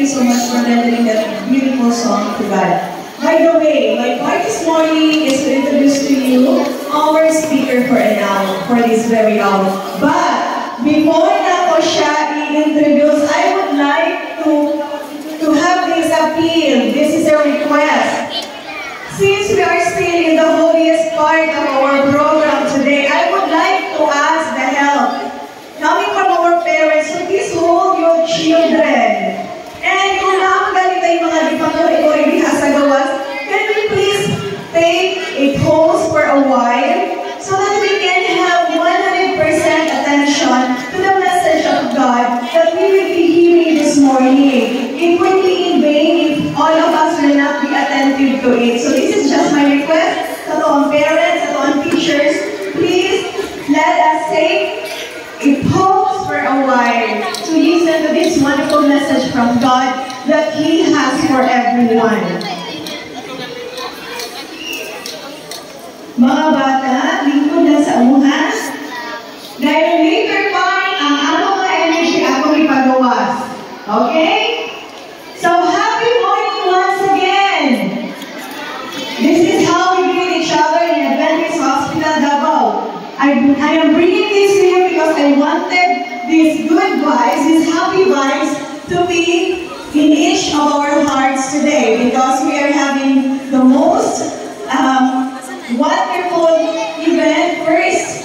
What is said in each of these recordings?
you so much for rendering that beautiful song to God. By the way, my part this morning is to introduce to you our speaker for an hour, for this very hour. But before na ko siya i-introduce, I would like to have this appeal. This is a request. Since we are still in the holiest part of our program today, I would like to ask the help coming from our parents, so please hold your children. And kung nakakagalita yung mga dipatuloy sa gawas, can we please take a pause for a while so that we can have 100% attention to the message of God that we will be hearing this morning. It would be in vain if all of us will not be attentive to it. So this is just my request sa toong parents, sa toong teachers. Please let us take a pause for a while to listen to this wonderful message from God that He has for everyone. Mga bata, lingkod na sa umuhan. Dahil later pa, ang among mga energy akong ipagawas. Okay? So, happy morning once again! This is how we greet each other in Adventist Hospital, Davao. I am bringing this here because I wanted these good vibes, these happy vibes, to be in each of our hearts today because we are having the most wonderful event, first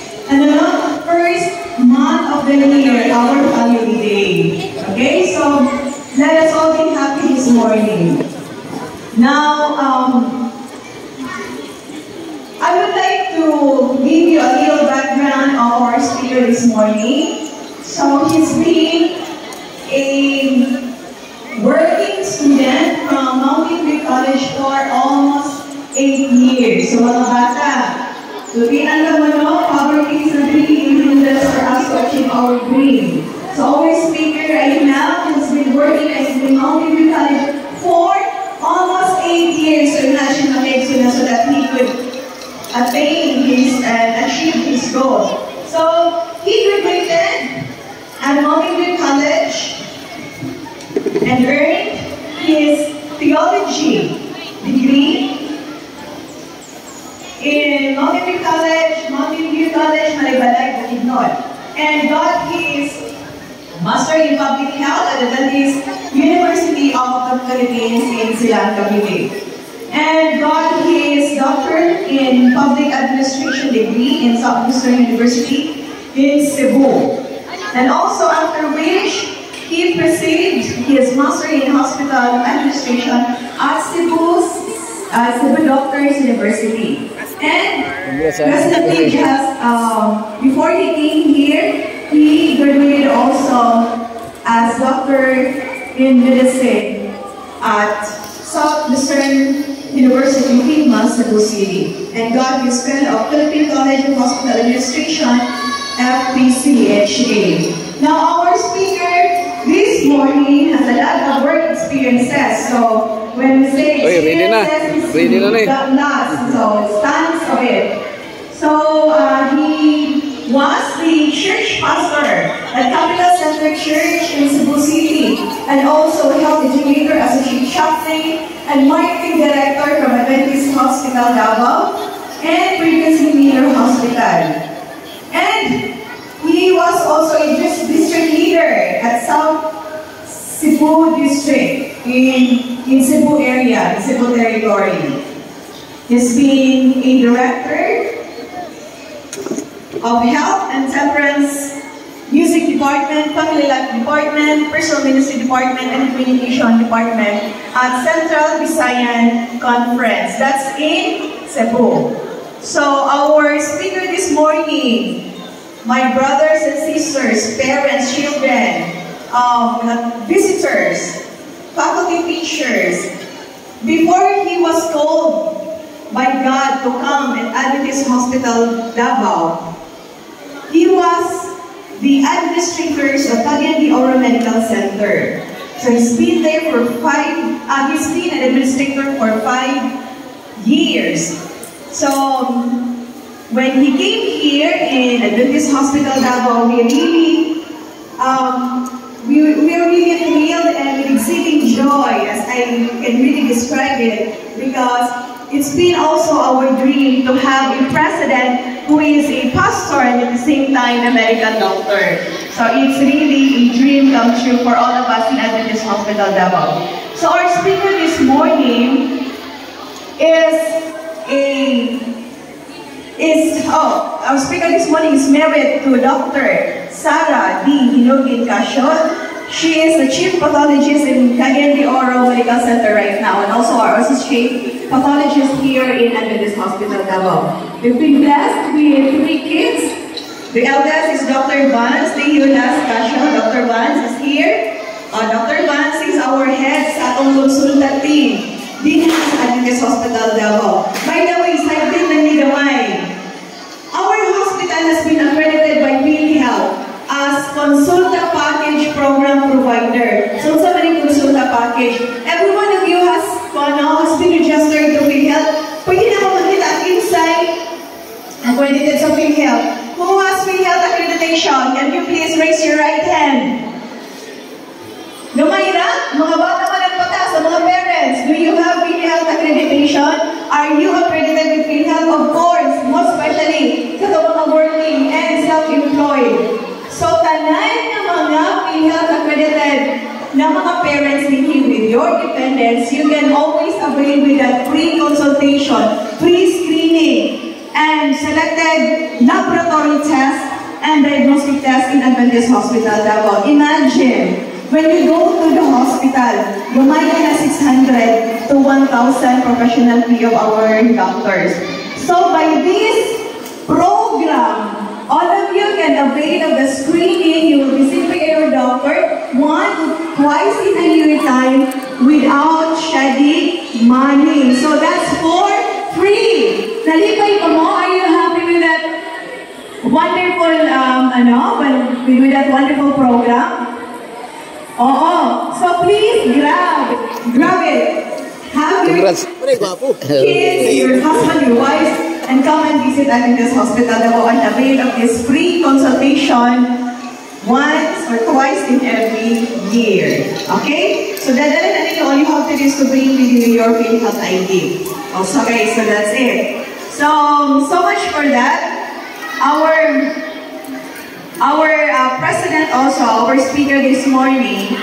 month of the year, our holiday day. Okay, so let us all be happy this morning. Now, I would like to give you a little background of our speaker this morning. So he's been a working student from Mountain View College for almost 8 years. So mga bata, tupian lang mo, no? Poverty is a big hindrance for us to achieve our dream. So our speaker right now has been working at Mountain View College for almost 8 years. So imagine so that he could attain his and achieve his goal. So he graduated at Mountain View College and earned his theology degree in Mountain View College, Malibalay, Bukidnon, and got his Master in Public Health at the Adventist University of the Philippines in Silang, Cavite, and got his doctorate in Public Administration degree in Southeastern University in Cebu. And also after which, he received his Master in Hospital Administration at Cebu Doctors University. And presently, before he came here, he graduated also as Doctor in Medicine at Southeastern University of Piedmont, Cebu City, and got his Fellow of Philippine College of Hospital Administration, FPCHA. Now, our speaker this morning has a lot of work experiences. So, when we say experiences, he's got lots, so tons of it. So, he was the church pastor at Capital Center Church in Cebu City, and also health educator as a chief chaplain and marketing director from Adventist Hospital, Davao, and previously Miller Hospital. And he was also a district leader at South Cebu District in Cebu area, in Cebu territory. He's been a director of Health and Temperance, Music Department, Family Life Department, Personal Ministry Department, and Communication Department at Central Visayan Conference. That's in Cebu. So our speaker this morning, my brothers and sisters, parents, children, visitors, faculty teachers, before he was called by God to come at Adventist Hospital, Davao, he was the administrators of Cagayan de Oro Medical Center. So he's been there for he's been an administrator for 5 years. So when he came here in Adventist Hospital Davao, we really we are really thrilled and with exceeding joy, as I can really describe it, because it's been also our dream to have a president who is a pastor and at the same time a medical doctor. So it's really a dream come true for all of us in Adventist Hospital Davao. So our speaker this morning our speaker this morning is married to Dr. Sarah D. Hinogin Casio. She is the Chief Pathologist in Cagayan de Oro Medical Center right now, and also our Associate Pathologist here in Adventist Hospital Davao. We've been blessed with 3 kids. The eldest is Dr. Vance D. Yunas Casio. Dr. Vance is here. Dr. Vance is our head sa atong konsulta team din sa Adventist Hospital Davao. By the way, side din ng Nigamay. Our hospital has been accredited by PhilHealth as Consulta Package Program Provider. So sa many Consulta Package, every one of you has been registered to PhilHealth. Pwede na ako makita ang inside accredited sa PhilHealth. Who has PhilHealth accreditation? Can you please raise your right hand? Gamayra, mga bata managpata sa mga parents, do you have PhilHealth accreditation? Are you accredited with PhilHealth? Of course, most especially sa mga working and self-employed. So, tanan ng mga PhilHealth accredited na mga parents living with your dependents, you can always avail with that free consultation, free screening, and selected laboratory tests and diagnostic tests in Adventist Hospital Davao. Imagine, when you go to the hospital, lumay na 600 to 1,000 professional fee of our doctors. So by this program, all of you can avail of the screening. You will be seen by your doctor 1 to twice in a year time without shedding money. So that's for free. Nalipay ko mo, are you happy with that wonderful, with that wonderful program? So please grab it. Have your kids, your husband, your wife, and come and visit Adventist Hospital Davao and avail of this free consultation once or twice in every year. Okay? So dadalhin na ninyo, all you have to do is to bring with you your PhilHealth ID. Okay, so that's it. So much for that. Our president also, our speaker this morning,